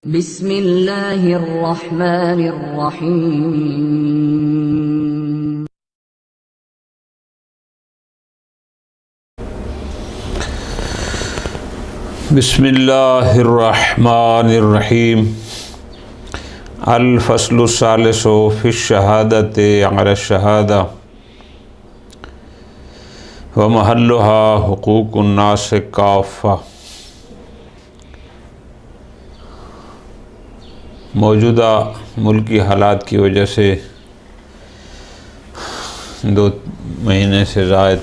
بسم اللہ الرحمن الرحیم بسم اللہ الرحمن الرحیم الفصل الثالث فی الشہادۃ علی الشہادہ ومحلها حقوق الناس کافہ۔ موجودہ ملکی حالات کی وجہ سے 2 مہینے سے زائد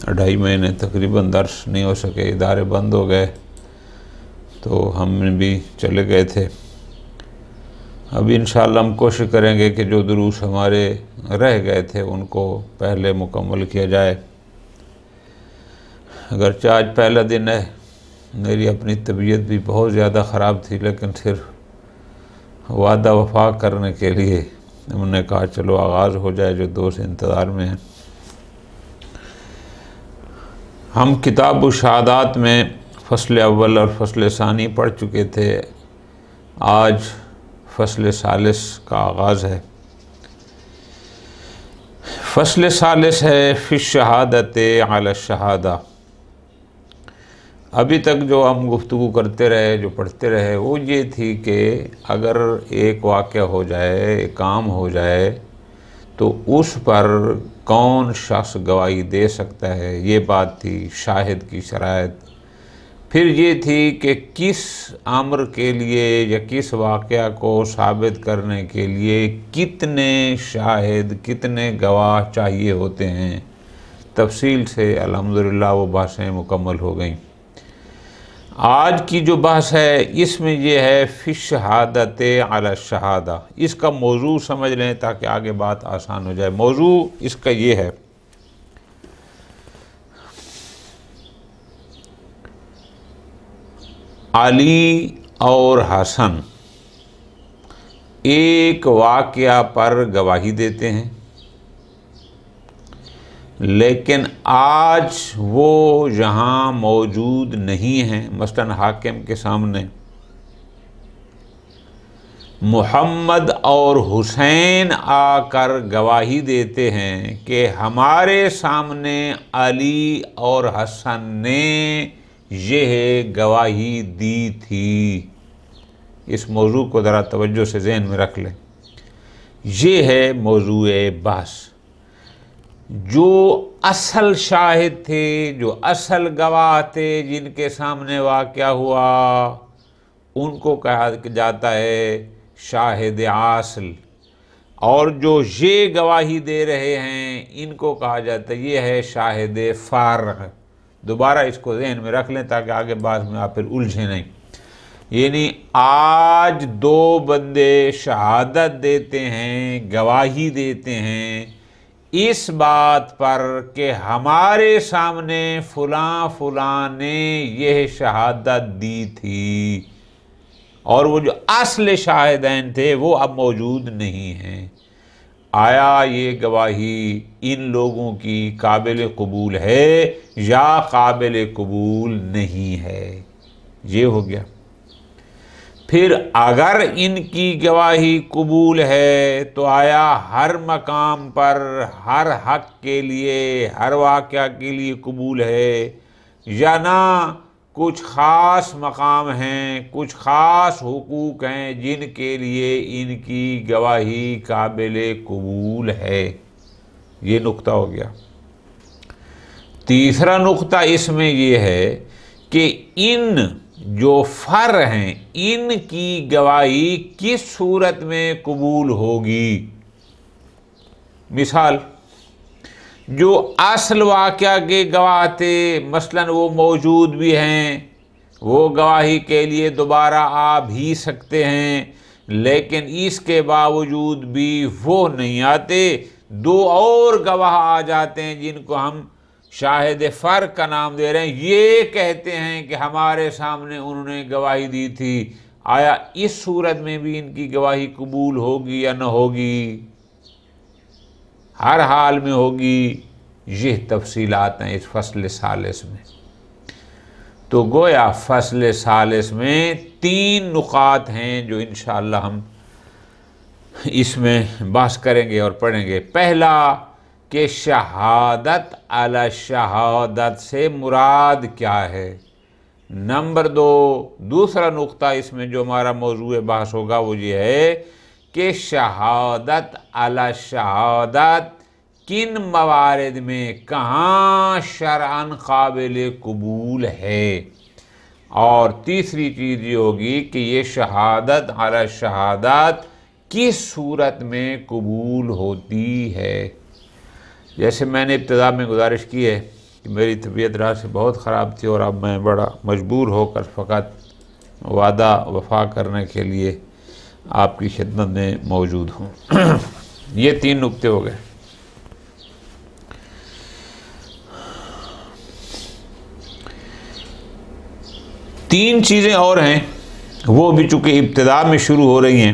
2.5 مہینے تقریباً درس نہیں ہو سکے، ادارے بند ہو گئے تو ہم بھی چلے گئے تھے۔ ابھی انشاءاللہ ہم کوشش کریں گے کہ جو دروس ہمارے رہ گئے تھے ان کو پہلے مکمل کیا جائے۔ اگرچہ آج پہلا دن ہے، میری اپنی طبیعت بھی بہت زیادہ خراب تھی، لیکن پھر وعدہ وفا کرنے کے لیے ہم نے کہا چلو آغاز ہو جائے، جو دوست انتظار میں ہیں۔ ہم کتاب الشہادات میں فصل اول اور فصل ثانی پڑھ چکے تھے، آج فصل ثالث کا آغاز ہے۔ فصل ثالث ہے فی الشہادۃ علی الشہادہ۔ ابھی تک جو ہم گفتگو کرتے رہے، جو پڑھتے رہے، وہ یہ تھی کہ اگر ایک واقعہ ہو جائے، ایک کام ہو جائے، تو اس پر کون شخص گواہی دے سکتا ہے، یہ بات تھی۔ شاہد کی شرائط پھر یہ تھی کہ کس امر کے لیے یا کس واقعہ کو ثابت کرنے کے لیے کتنے شاہد، کتنے گواہ چاہیے ہوتے ہیں۔ تفصیل سے الحمدللہ وہ بحثیں مکمل ہو گئیں۔ آج کی جو بحث ہے اس میں یہ ہے فی الشہادۃ علی الشہادہ۔ اس کا موضوع سمجھ لیں تاکہ آگے بات آسان ہو جائے۔ موضوع اس کا یہ ہے علی اور حسن ایک واقعہ پر گواہی دیتے ہیں، لیکن آج وہ یہاں موجود نہیں ہیں۔ مثلاً حاکم کے سامنے محمد اور حسین آ کر گواہی دیتے ہیں کہ ہمارے سامنے علی اور حسن نے یہ گواہی دی تھی۔ اس موضوع کو ذرا توجہ سے ذہن میں رکھ لیں، یہ ہے موضوع بحث۔ جو اصل شاہد تھے، جو اصل گواہ تھے، جن کے سامنے واقعہ ہوا، ان کو کہا جاتا ہے شاہد اصل، اور جو یہ گواہی دے رہے ہیں ان کو کہا جاتا ہے یہ ہے شاہد فارغ۔ دوبارہ اس کو ذہن میں رکھ لیں تاکہ آگے بعد میں آپ پھر الجھیں نہیں۔ یعنی آج 2 بندے شہادت دیتے ہیں، گواہی دیتے ہیں اس بات پر کہ ہمارے سامنے فلاں فلاں نے یہ شہادت دی تھی، اور وہ جو اصل شاہدین تھے وہ اب موجود نہیں ہیں۔ آیا یہ گواہی ان لوگوں کی قابل قبول ہے یا قابل قبول نہیں ہے؟ یہ ہو گیا۔ پھر اگر ان کی گواہی قبول ہے تو آیا ہر مقام پر، ہر حق کے لیے، ہر واقعہ کے لیے قبول ہے یا نہ؟ کچھ خاص مقام ہیں، کچھ خاص حقوق ہیں جن کے لیے ان کی گواہی قابل قبول ہے۔ یہ نقطہ ہو گیا۔ تیسرا نقطہ اس میں یہ ہے کہ ان جو فر ہیں ان کی گواہی کس صورت میں قبول ہوگی۔ مثال، جو اصل واقعہ کے گواہ تھے، مثلاً وہ موجود بھی ہیں، وہ گواہی کے لیے دوبارہ آ بھی سکتے ہیں، لیکن اس کے باوجود بھی وہ نہیں آتے، 2 اور گواہ آ جاتے ہیں جن کو ہم شاہد فر کا نام دے رہے ہیں۔ یہ کہتے ہیں کہ ہمارے سامنے انہوں نے گواہی دی تھی۔ آیا اس صورت میں بھی ان کی گواہی قبول ہوگی یا نہ ہوگی؟ ہر حال میں ہوگی۔ یہ تفصیلات ہیں اس فصل ثالث میں۔ تو گویا فصل ثالث میں 3 نقاط ہیں جو انشاءاللہ ہم اس میں بحث کریں گے اور پڑھیں گے۔ پہلا کہ شہادت علی شہادت سے مراد کیا ہے۔ نمبر 2، دوسرا نقطہ اس میں جو ہمارا موضوع بحث ہوگا وہ یہ ہے کہ شہادت علی شہادت کن موارد میں کہاں شرعاً قابل قبول ہے، اور تیسری چیز یہ ہوگی کہ یہ شہادت علی شہادت کس صورت میں قبول ہوتی ہے۔ جیسے میں نے ابتدا میں گزارش کی ہے کہ میری طبیعت رات سے بہت خراب تھی اور اب میں بڑا مجبور ہو کر فقط وعدہ وفا کرنے کے لیے آپ کی خدمت میں موجود ہوں۔ یہ 3 نکتے ہو گئے۔ تین چیزیں اور ہیں، وہ بھی چونکہ ابتدا میں شروع ہو رہی ہیں،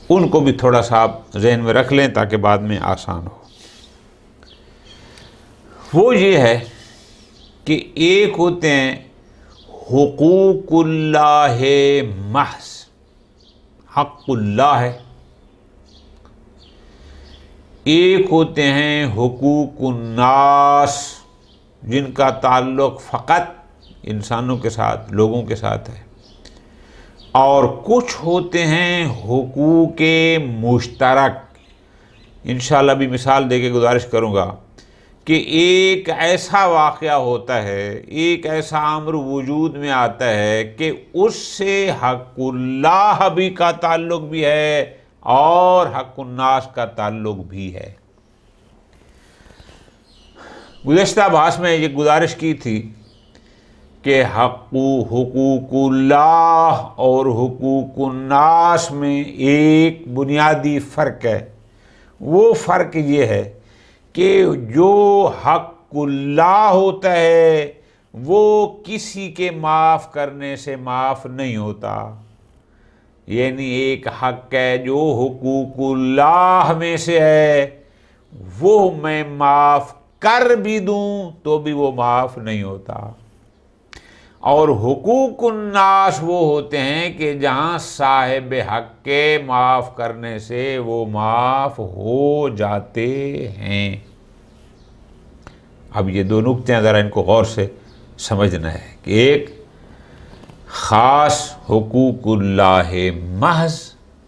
ان کو بھی تھوڑا سا آپ ذہن میں رکھ لیں تاکہ بعد میں آسان ہو۔ وہ یہ ہے کہ ایک ہوتے ہیں حقوق اللہ محض، حق اللہ ہے، ایک ہوتے ہیں حقوق الناس جن کا تعلق فقط انسانوں کے ساتھ، لوگوں کے ساتھ ہے، اور کچھ ہوتے ہیں حقوق مشترک۔ انشاءاللہ بھی مثال دے کے گزارش کروں گا کہ ایک ایسا واقعہ ہوتا ہے، ایک ایسا امر وجود میں آتا ہے کہ اس سے حق اللہ بھی کا تعلق بھی ہے اور حق الناس کا تعلق بھی ہے۔ گزشتہ بحث میں یہ گزارش کی تھی کہ حقوق اللہ اور حقوق الناس میں ایک بنیادی فرق ہے۔ وہ فرق یہ ہے کہ جو حق اللہ ہوتا ہے وہ کسی کے معاف کرنے سے معاف نہیں ہوتا، یعنی ایک حق ہے جو حقوق اللہ میں سے ہے، وہ میں معاف کر بھی دوں تو بھی وہ معاف نہیں ہوتا، اور حقوق الناس وہ ہوتے ہیں کہ جہاں صاحب حق کے معاف کرنے سے وہ معاف ہو جاتے ہیں۔ اب یہ 2 نکتے ہیں، ذرا ان کو غور سے سمجھنا ہے کہ ایک خاص حقوق اللہ محض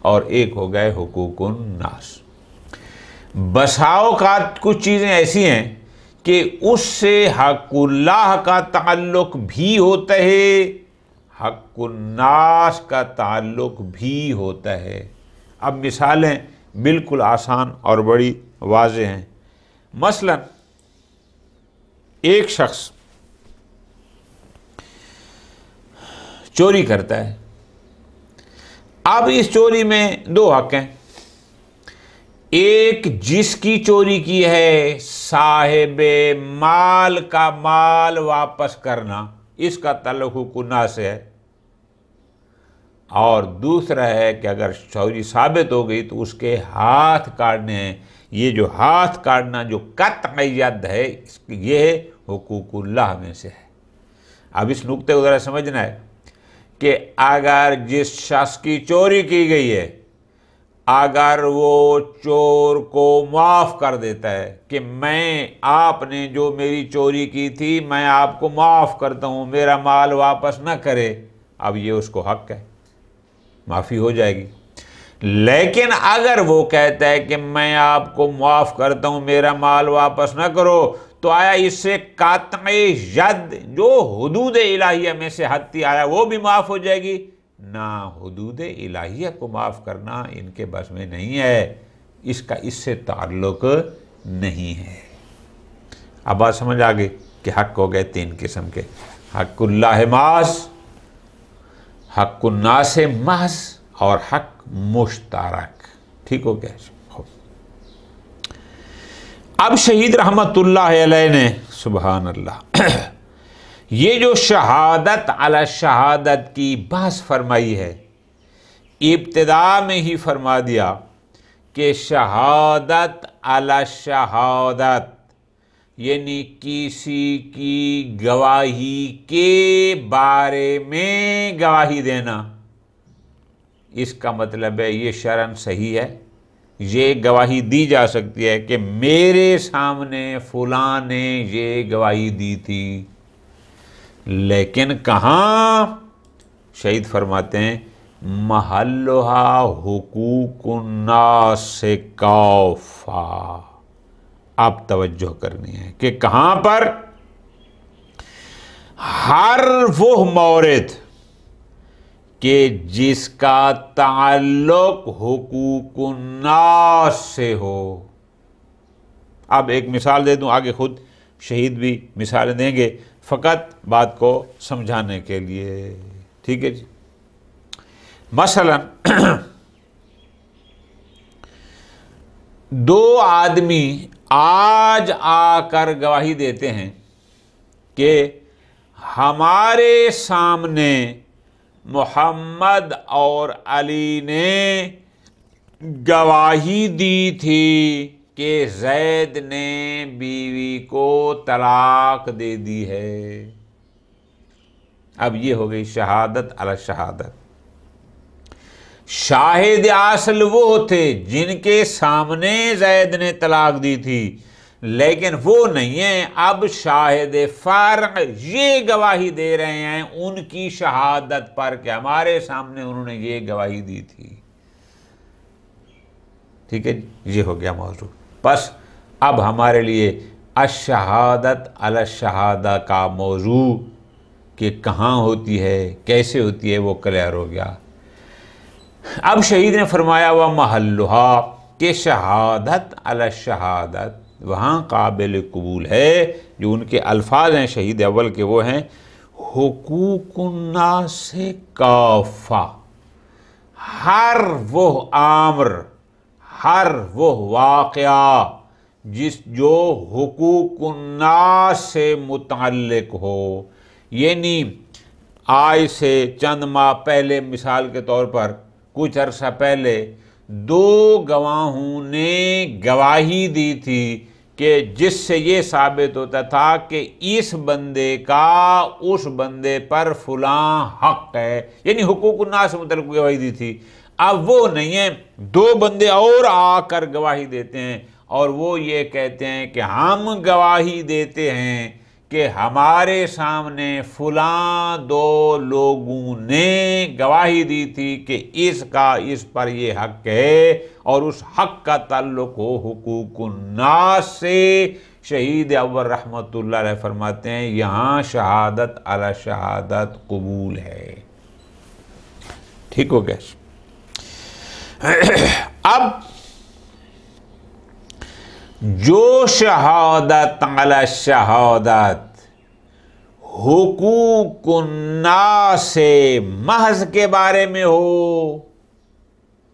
اور ایک ہو گئے حقوق الناس۔ بسا اوقات کچھ چیزیں ایسی ہیں کہ اس سے حق اللہ کا تعلق بھی ہوتا ہے، حق الناس کا تعلق بھی ہوتا ہے۔ اب مثالیں بالکل آسان اور بڑی واضح ہیں۔ مثلا ایک شخص چوری کرتا ہے، اب اس چوری میں 2 حق ہیں، ایک جس کی چوری کی ہے صاحب مال کا مال واپس کرنا، اس کا تعلق حقوق الناس سے ہے، اور دوسرا ہے کہ اگر چوری ثابت ہو گئی تو اس کے ہاتھ کاٹنے ہیں۔ یہ جو ہاتھ کاٹنا جو قطع ید ہے یہ حقوق اللہ میں سے ہے۔ اب اس نقطے کو ذرا سمجھنا ہے کہ اگر جس شخص کی چوری کی گئی ہے اگر وہ چور کو معاف کر دیتا ہے کہ میں آپ نے جو میری چوری کی تھی میں آپ کو معاف کرتا ہوں، میرا مال واپس نہ کرے، اب یہ اس کو حق ہے، معافی ہو جائے گی۔ لیکن اگر وہ کہتا ہے کہ میں آپ کو معاف کرتا ہوں، میرا مال واپس نہ کرو، تو آیا اس سے قطع ید جو حدود الہیہ میں سے حد تھی آیا وہ بھی معاف ہو جائے گی؟ نہ، حدود الہیہ کو معاف کرنا ان کے بس میں نہیں ہے، اس کا اس سے تعلق نہیں ہے۔ اب بات سمجھ آگئی کہ حق ہو گئے 3 قسم کے، حق اللہ محض، حق الناس محض اور حق مشترک۔ ٹھیک ہو گیا؟ اب شہید رحمت اللہ علیہ نے سبحان اللہ یہ جو شہادت علی شہادت کی بحث فرمائی ہے، ابتدا میں ہی فرما دیا کہ شہادت علی شہادت یعنی کسی کی گواہی کے بارے میں گواہی دینا، اس کا مطلب ہے یہ شرعاً صحیح ہے، یہ گواہی دی جا سکتی ہے کہ میرے سامنے فلاں نے یہ گواہی دی تھی، لیکن کہاں؟ شہید فرماتے ہیں محلھا حقوق الناس کافہ۔ اب توجہ کرنی ہے کہ کہاں پر؟ ہر وہ مورد کہ جس کا تعلق حقوق الناس سے ہو۔ اب ایک مثال دے دوں، آگے خود شہید بھی مثالیں دیں گے، فقط بات کو سمجھانے کے لیے، ٹھیک ہے جی۔ مثلا دو آدمی آج آ کر گواہی دیتے ہیں کہ ہمارے سامنے محمد اور علی نے گواہی دی تھی کہ زید نے بیوی کو طلاق دے دی ہے۔ اب یہ ہو گئی شہادت علی شہادت۔ شاہد اصل وہ تھے جن کے سامنے زید نے طلاق دی تھی، لیکن وہ نہیں ہیں۔ اب شاہد فرع یہ گواہی دے رہے ہیں ان کی شہادت پر کہ ہمارے سامنے انہوں نے یہ گواہی دی تھی، ٹھیک ہے، یہ ہو گیا موضوع۔ بس اب ہمارے لیے الشہادت علی الشہادہ کا موضوع کہ کہاں ہوتی ہے، کیسے ہوتی ہے، وہ کلیئر ہو گیا۔ اب شہید نے فرمایا وہ محلھا کہ شہادت علی الشہادت وہاں قابل قبول ہے۔ جو ان کے الفاظ ہیں شہید اول کے وہ ہیں حقوق الناس کافہ، ہر وہ امر، ہر وہ واقعہ جو حقوق الناس سے متعلق ہو، یعنی آج سے چند ماہ پہلے مثال کے طور پر کچھ عرصہ پہلے دو گواہوں نے گواہی دی تھی کہ جس سے یہ ثابت ہوتا تھا کہ اس بندے کا اس بندے پر فلاں حق ہے، یعنی حقوق الناس سے متعلق گواہی دی تھی۔ اب وہ نہیں ہے، دو بندے اور آ کر گواہی دیتے ہیں اور وہ یہ کہتے ہیں کہ ہم گواہی دیتے ہیں کہ ہمارے سامنے فلاں دو لوگوں نے گواہی دی تھی کہ اس کا اس پر یہ حق ہے، اور اس حق کا تعلق ہو حقوق الناس سے۔ شہید اول رحمۃ اللہ علیہ فرماتے ہیں یہاں شہادت علی شہادت قبول ہے، ٹھیک ہو گیا۔ اب جو شہادت علی شہادت حقوق الناس محض کے بارے میں ہو،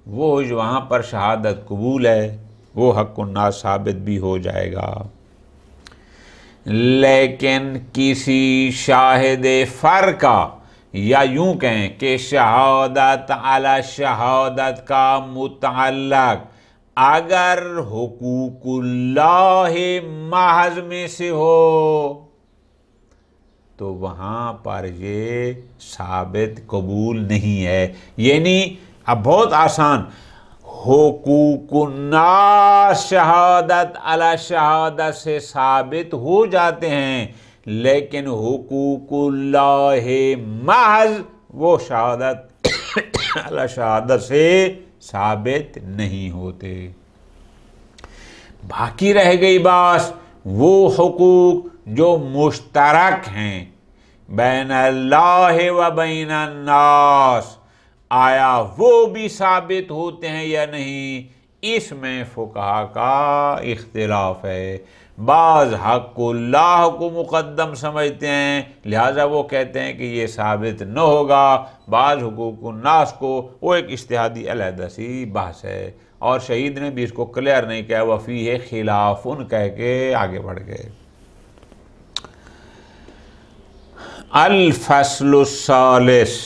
وہ جو وہاں پر شہادت قبول ہے وہ حق الناس ثابت بھی ہو جائے گا۔ لیکن کسی شاہد فرع کا، یا یوں کہیں کہ شہادت علی شہادت کا متعلق اگر حقوق اللہ محض میں سے ہو تو وہاں پر یہ ثابت قبول نہیں ہے۔ یعنی اب بہت آسان، حقوق الناس شہادت علی شہادت سے ثابت ہو جاتے ہیں، لیکن حقوق اللہ محض وہ شہادت علی شہادت سے ثابت نہیں ہوتے۔ باقی رہ گئی بات وہ حقوق جو مشترک ہیں بین اللہ و بین الناس، آیا وہ بھی ثابت ہوتے ہیں یا نہیں؟ اس میں فقہا کا اختلاف ہے۔ بعض حق اللہ کو مقدم سمجھتے ہیں لہٰذا وہ کہتے ہیں کہ یہ ثابت نہ ہوگا، بعض حقوق الناس کو، وہ ایک اجتہادی علیحدہ سی بحث ہے، اور شہید نے بھی اس کو کلیئر نہیں کیا، وفیہ خلاف کہہ کے آگے بڑھ گئے۔ الفصل الثالث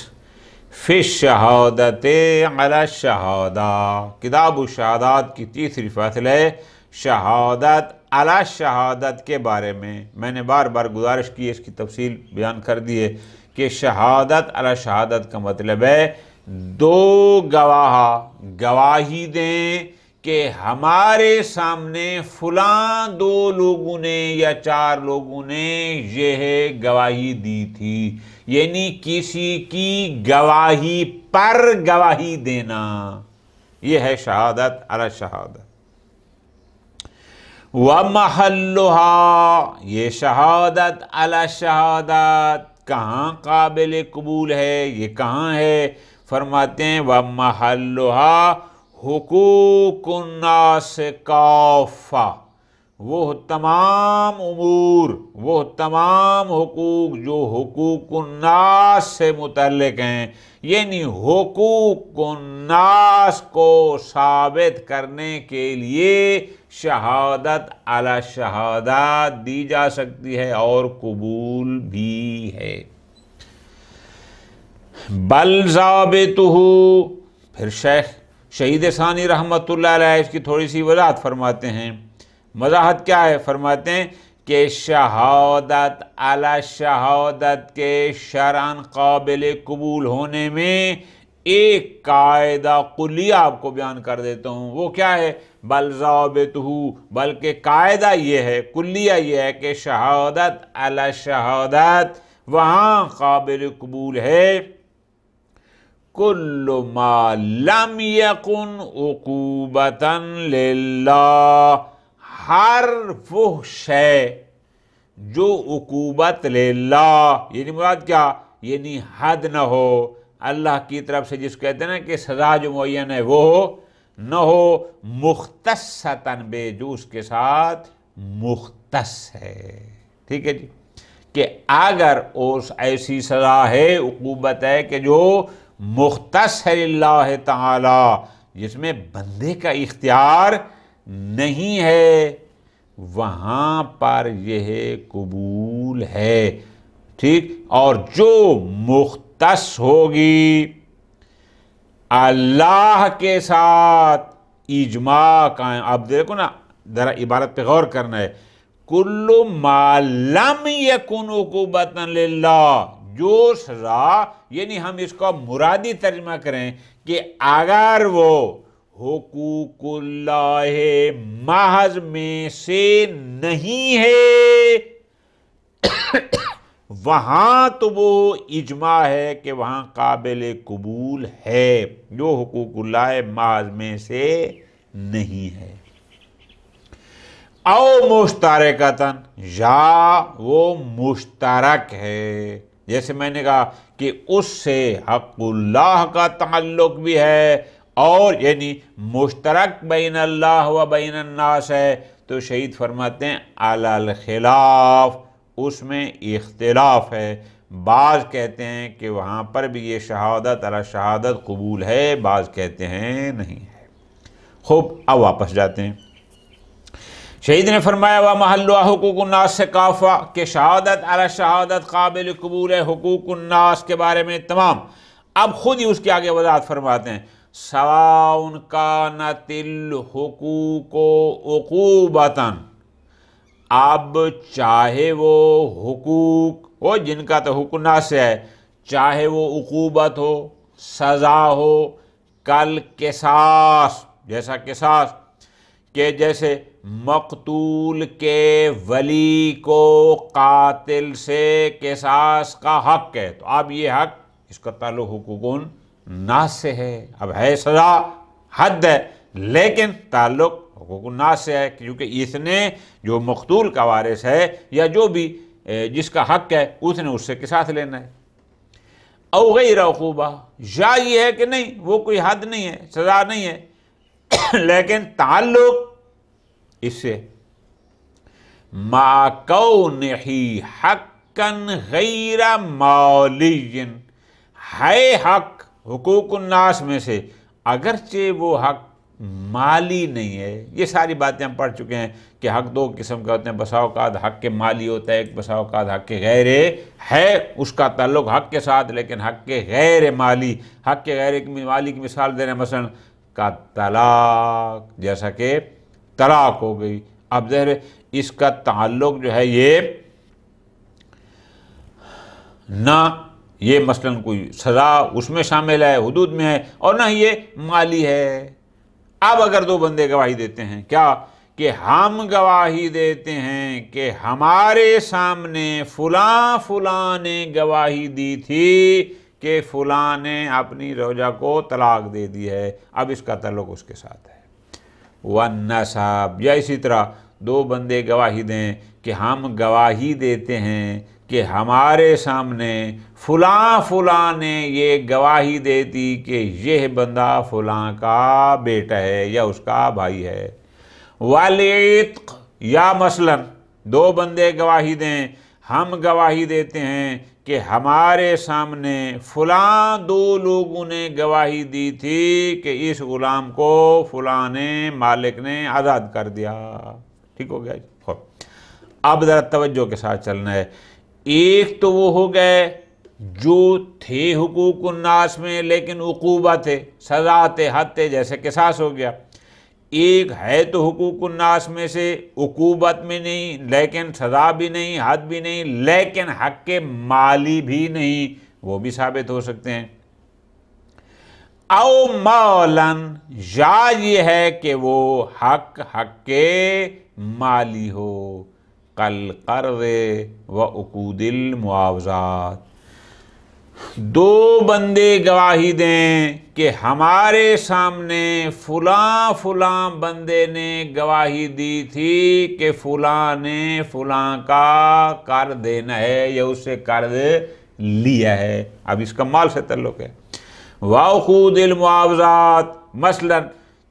فی الشہادت علی الشہادہ، کتاب الشہادات کی تیسری فصل ہے شہادت علی شہادت کے بارے میں نے بار بار گزارش کی، اس کی تفصیل بیان کر دی ہے کہ شہادت علی شہادت کا مطلب ہے دو گواہ گواہی دیں کہ ہمارے سامنے فلاں دو لوگوں نے یا چار لوگوں نے یہ گواہی دی تھی، یعنی کسی کی گواہی پر گواہی دینا، یہ ہے شہادت علی شہادت۔ وَمَحَلُّهَا، یہ شہادت علی شہادت کہاں قابل قبول ہے، یہ کہاں ہے؟ فرماتے ہیں وَمَحَلُّهَا حقوق الناس کافہ، وہ تمام امور، وہ تمام حقوق جو حقوق الناس سے متعلق ہیں، یعنی حقوق الناس کو ثابت کرنے کے لیے شہادت علی شہادت دی جا سکتی ہے اور قبول بھی ہے۔ بل ضابطہ، پھر شہید ثانی رحمۃ اللہ علیہ اس کی تھوڑی سی وضاحت فرماتے ہیں۔ وضاحت کیا ہے؟ فرماتے ہیں کہ شہادت علی شہادت کے شرعاً قابل قبول ہونے میں ایک قاعدہ کلیہ آپ کو بیان کر دیتا ہوں، وہ کیا ہے؟ بل ضابطہ، بلکہ قاعدہ یہ ہے، کلیہ یہ ہے کہ شہادت علی شہادت وہاں قابل قبول ہے کل ما لم یکن عقوبۃ للہ، ہر وہ شے جو عقوبت للہ، یعنی مراد کیا؟ یعنی حد نہ ہو، اللہ کی طرف سے جس کہتے ہیں نا کہ سزا جو معین ہے وہ نہ ہو، مختصتاً بے، جو اس کے ساتھ مختص ہے، ٹھیک ہے جی، کہ اگر اس ایسی سزا ہے، عقوبت ہے کہ جو مختص ہے اللہ تعالی، جس میں بندے کا اختیار نہیں ہے، وہاں پر یہ قبول ہے، ٹھیک۔ اور جو مختص ہوگی اللہ کے ساتھ اجماع قائم، اب دیکھو نا ذرا عبارت پہ غور کرنا ہے، کل ما لم یکن عقوبۃ للہ، جو سزا، یعنی ہم اس کو مرادی ترجمہ کریں کہ اگر وہ حقوق اللہ محض میں سے نہیں ہے، وہاں تو وہ اجماع ہے کہ وہاں قابل قبول ہے، جو حقوق اللہ محض میں سے نہیں ہے۔ او مشترکتاً، یا وہ مشترک ہے، جیسے میں نے کہا کہ اس سے حق اللہ کا تعلق بھی ہے، اور یعنی مشترک بین اللہ و بین الناس ہے، تو شہید فرماتے ہیں علی الخلاف، اس میں اختلاف ہے، بعض کہتے ہیں کہ وہاں پر بھی یہ شہادت علی شہادت قبول ہے، بعض کہتے ہیں نہیں ہے۔ خوب، اب واپس جاتے ہیں۔ شہید نے فرمایا وَمَحَلُّهَا حقوق الناس سے کافہ، کہ شہادت علی شہادت قابل قبول ہے حقوق الناس کے بارے میں تمام۔ اب خود ہی اس کے آگے وضاحت فرماتے ہیں سواء کانت الحقوق عقوبۃ، اب چاہے وہ حقوق وہ جن کا تو حقوق الناس سے ہے، چاہے وہ عقوبت ہو، سزا ہو، کل قصاص، جیسا قصاص کہ جیسے مقتول کے ولی کو قاتل سے قصاص کا حق ہے، تو اب یہ حق، اس کا تعلق حقوق الناس سے ہے، اب ہے سزا، حد ہے، لیکن تعلق حقوق الناس سے ہے، کیونکہ اس نے جو مقتول کا وارث ہے یا جو بھی جس کا حق ہے، اس نے اس سے قصاص لینا ہے۔ او غیر عقوبہ، یا یہ ہے کہ نہیں، وہ کوئی حد نہیں ہے، سزا نہیں ہے، لیکن تعلق اس سے ما کونہ حقا غیر مالی، ہے حق حقوق الناس میں سے، اگرچہ وہ حق مالی نہیں ہے۔ یہ ساری باتیں ہم پڑھ چکے ہیں کہ حق دو قسم کے ہوتے ہیں، بسا اوقات حق کے مالی ہوتا ہے، ایک بسا اوقات حق کے غیر ہے، اس کا تعلق حق کے ساتھ، لیکن حق کے غیر مالی، حق کے غیر مالی کی مثال دے رہے ہیں، مثلا کا طلاق، جیسا کہ طلاق ہو گئی۔ اب ظاہر اس کا تعلق جو ہے یہ نہ یہ مثلاً کوئی سزا اس میں شامل ہے، حدود میں ہے، اور نہ یہ مالی ہے۔ اب اگر دو بندے گواہی دیتے ہیں کیا کہ ہم گواہی دیتے ہیں کہ ہمارے سامنے فلاں فلاں نے گواہی دی تھی کہ فلاں نے اپنی زوجہ کو طلاق دے دی ہے، اب اس کا تعلق اس کے ساتھ ہے۔ والنسب، یا اسی طرح دو بندے گواہی دیں کہ ہم گواہی دیتے ہیں کہ ہمارے سامنے فلاں فلاں نے یہ گواہی دے دی کہ یہ بندہ فلاں کا بیٹا ہے یا اس کا بھائی ہے۔ والعتق، یا مثلاً دو بندے گواہی دیں، ہم گواہی دیتے ہیں کہ ہمارے سامنے فلاں دو لوگوں نے گواہی دی تھی کہ اس غلام کو فلاں نے مالک نے آزاد کر دیا۔ ٹھیک ہو گیا جی؟ اب ذرا توجہ کے ساتھ چلنا ہے۔ ایک تو وہ ہو گئے جو تھے حقوق الناس میں لیکن عقوبہ تھے، سزا تھے، حد تھے، جیسے قصاص ہو گیا۔ ایک ہے تو حقوق الناس میں سے عقوبت میں نہیں، لیکن سزا بھی نہیں، حد بھی نہیں، لیکن حق مالی بھی نہیں، وہ بھی ثابت ہو سکتے ہیں۔ او مالن، یا یہ ہے کہ وہ حق مالی ہو، کالقرض و عقود المعاوضات۔ دو بندے گواہی دیں کہ ہمارے سامنے فلاں فلاں بندے نے گواہی دی تھی کہ فلاں نے فلاں کا قرض دینا ہے یا اس سے قرض لیا ہے، اب اس کا مال سے تعلق ہے۔ وعقود المعاوضات، مثلا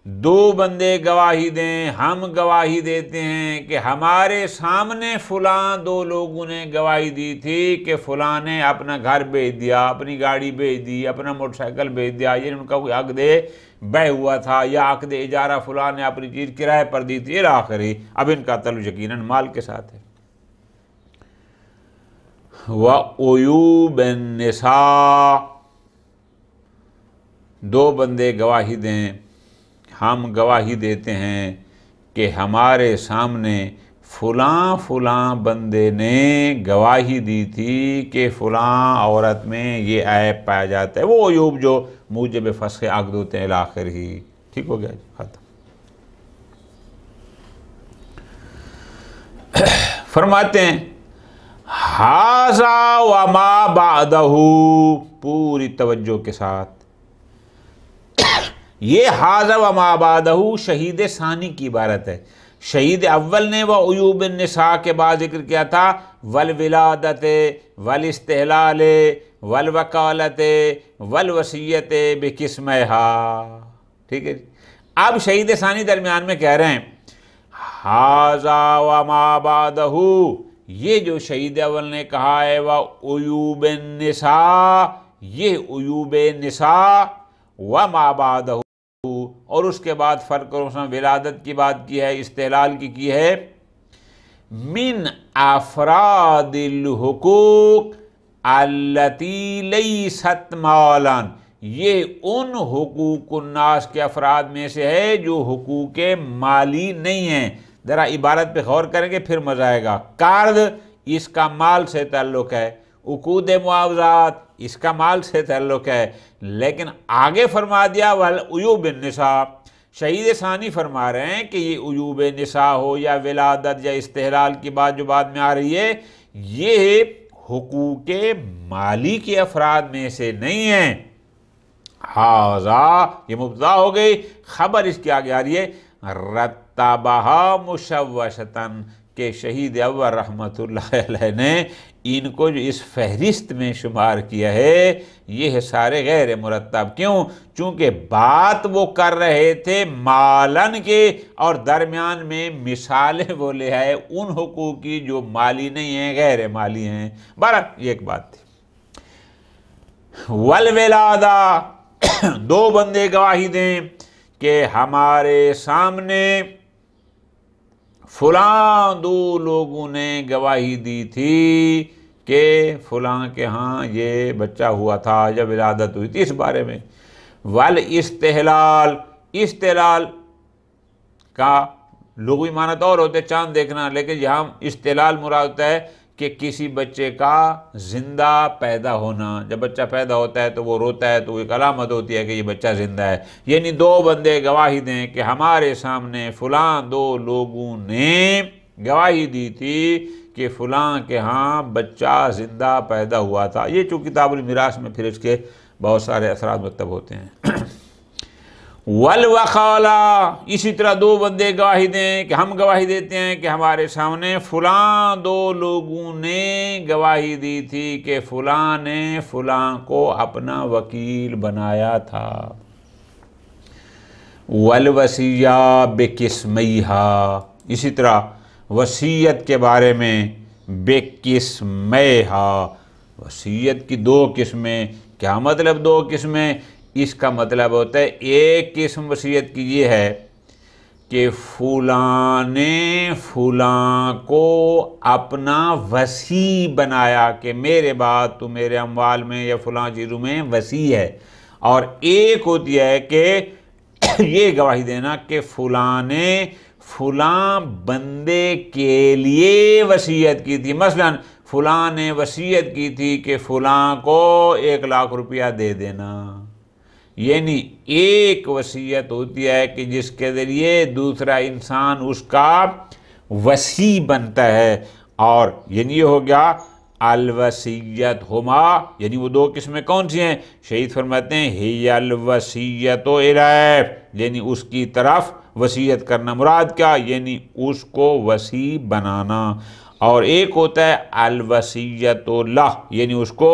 دو بندے گواہی دیں، ہم گواہی دیتے ہیں کہ ہمارے سامنے فلاں دو لوگوں نے گواہی دی تھی کہ فلاں نے اپنا گھر بیچ دیا، اپنی گاڑی بیچ دی، اپنا موٹر سائیکل بیچ دیا، یہ ان کا کوئی عقد بیع ہوا تھا یا عقد اجارہ فلاں نے اپنی چیز کرائے پر دی تھی الی آخری، اب ان کا تعلق یقیناً مال کے ساتھ ہے۔ وعیوب النساء، دو بندے گواہی دیں، ہم گواہی دیتے ہیں کہ ہمارے سامنے فلاں فلاں بندے نے گواہی دی تھی کہ فلاں عورت میں یہ عیب پایا جاتا ہے، وہ عیوب جو موجب فسخ عقد ہوتے ہیں الی آخر ہی۔ ٹھیک ہو گیا جی؟ ختم۔ فرماتے ہیں ھذا وما بعدہ، پوری توجہ کے ساتھ، یہ ھذا وما بعدہ شہید ثانی کی عبارت ہے۔ شہید اول نے وہ عیوب النساء کے بعد ذکر کیا تھا، والولادت والاستحلال والوکالت والوصیت بقسمہا، ٹھیک ہے جی؟ اب شہید ثانی درمیان میں کہہ رہے ہیں ھذا وما بعدہ، یہ جو شہید اول نے کہا ہے وہ عیوب النساء، یہ عیوب نساء، وما بعدہ، اور اس کے بعد فرق کرو، اس نے ولادت کی بات کی ہے، استحلال کی ہے، من افراد الحقوق التی لیست مالا، یہ ان حقوق الناس کے افراد میں سے ہے جو حقوق مالی نہیں ہیں۔ ذرا عبارت پہ غور کریں گے پھر مزہ آئے گا۔ قرض، اس کا مال سے تعلق ہے، عقود معاوضات، اس کا مال سے تعلق ہے، لیکن آگے فرما دیا والعیوب النساء، شہید ثانی فرما رہے ہیں کہ یہ عیوب نساء ہو یا ولادت یا استحلال کی بات جو بعد میں آ رہی ہے، یہ حقوق مالی کے افراد میں سے نہیں ہیں۔ ھذا، یہ مبتدا ہو گئی، خبر اس کی آگے آ رہی ہے رتبہا مشوشتاً، کہ شہید اول رحمۃ اللہ علیہ نے ان کو جو اس فہرست میں شمار کیا ہے یہ سارے غیر مرتب، کیوں؟ چونکہ بات وہ کر رہے تھے مالن کے، اور درمیان میں مثالیں وہ لے آئے ان حقوق کی جو مالی نہیں ہیں، غیر مالی ہیں۔ بہرحال یہ ایک بات تھی۔ والولادہ، دو بندے گواہی دیں کہ ہمارے سامنے فلاں دو لوگوں نے گواہی دی تھی کہ فلاں کے ہاں یہ بچہ ہوا تھا یا ولادت ہوئی تھی اس بارے میں۔ والاستحلال، استحلال کا لغوی معنی تو اور ہوتے چاند دیکھنا، لیکن یہاں استحلال مراد ہوتا ہے کہ کسی بچے کا زندہ پیدا ہونا۔ جب بچہ پیدا ہوتا ہے تو وہ روتا ہے تو ایک علامت ہوتی ہے کہ یہ بچہ زندہ ہے، یعنی دو بندے گواہی دیں کہ ہمارے سامنے فلاں دو لوگوں نے گواہی دی تھی کہ فلاں کے ہاں بچہ زندہ پیدا ہوا تھا۔ یہ چونکہ کتاب المیراث میں پھر اس کے بہت سارے اثرات مرتب ہوتے ہیں۔ والوخالہ، اسی طرح دو بندے گواہی دیں کہ ہم گواہی دیتے ہیں کہ ہمارے سامنے فلاں دو لوگوں نے گواہی دی تھی کہ فلاں نے فلاں کو اپنا وکیل بنایا تھا۔ والوصیہ بقسمیہا، اسی طرح وصیت کے بارے میں بقسمیہا، وصیت کی دو قسمیں۔ کیا مطلب دو قسمیں؟ اس کا مطلب ہوتا ہے ایک قسم وصیت کی یہ ہے کہ فلاں نے فلاں کو اپنا وصی بنایا کہ میرے بعد تو میرے اموال میں یا فلاں چیزوں میں وصی ہے، اور ایک ہوتی ہے کہ یہ گواہی دینا کہ فلاں نے فلاں بندے کے لیے وصیت کی تھی۔ مثلا فلاں نے وصیت کی تھی کہ فلاں کو 1,00,000 روپیہ دے دینا، یعنی ایک وصیت ہوتی ہے کہ جس کے ذریعے دوسرا انسان اس کا وصی بنتا ہے، اور یعنی یہ ہو گیا الوصیت ہما، یعنی وہ دو قسمیں کون سی ہیں؟ شہید فرماتے ہیں ہی الوصیت الیہ، یعنی اس کی طرف وصیت کرنا۔ مراد کیا؟ یعنی اس کو وصی بنانا۔ اور ایک ہوتا ہے الوصیت لہ، یعنی اس کو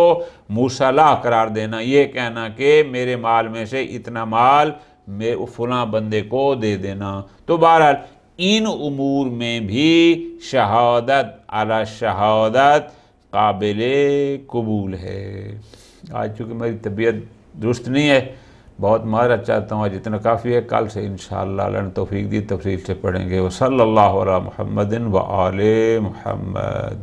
مصلح قرار دینا، یہ کہنا کہ میرے مال میں سے اتنا مال میں فلاں بندے کو دے دینا۔ تو بہرحال ان امور میں بھی شہادت علی شہادت قابل قبول ہے۔ آج چونکہ میری طبیعت درست نہیں ہے، بہت معذرت چاہتا ہوں، آج اتنا کافی ہے، کل سے انشاءاللہ اللہ نے توفیق دی تفصیل سے پڑھیں گے۔ وصلی اللہ علی محمد و آل محمد۔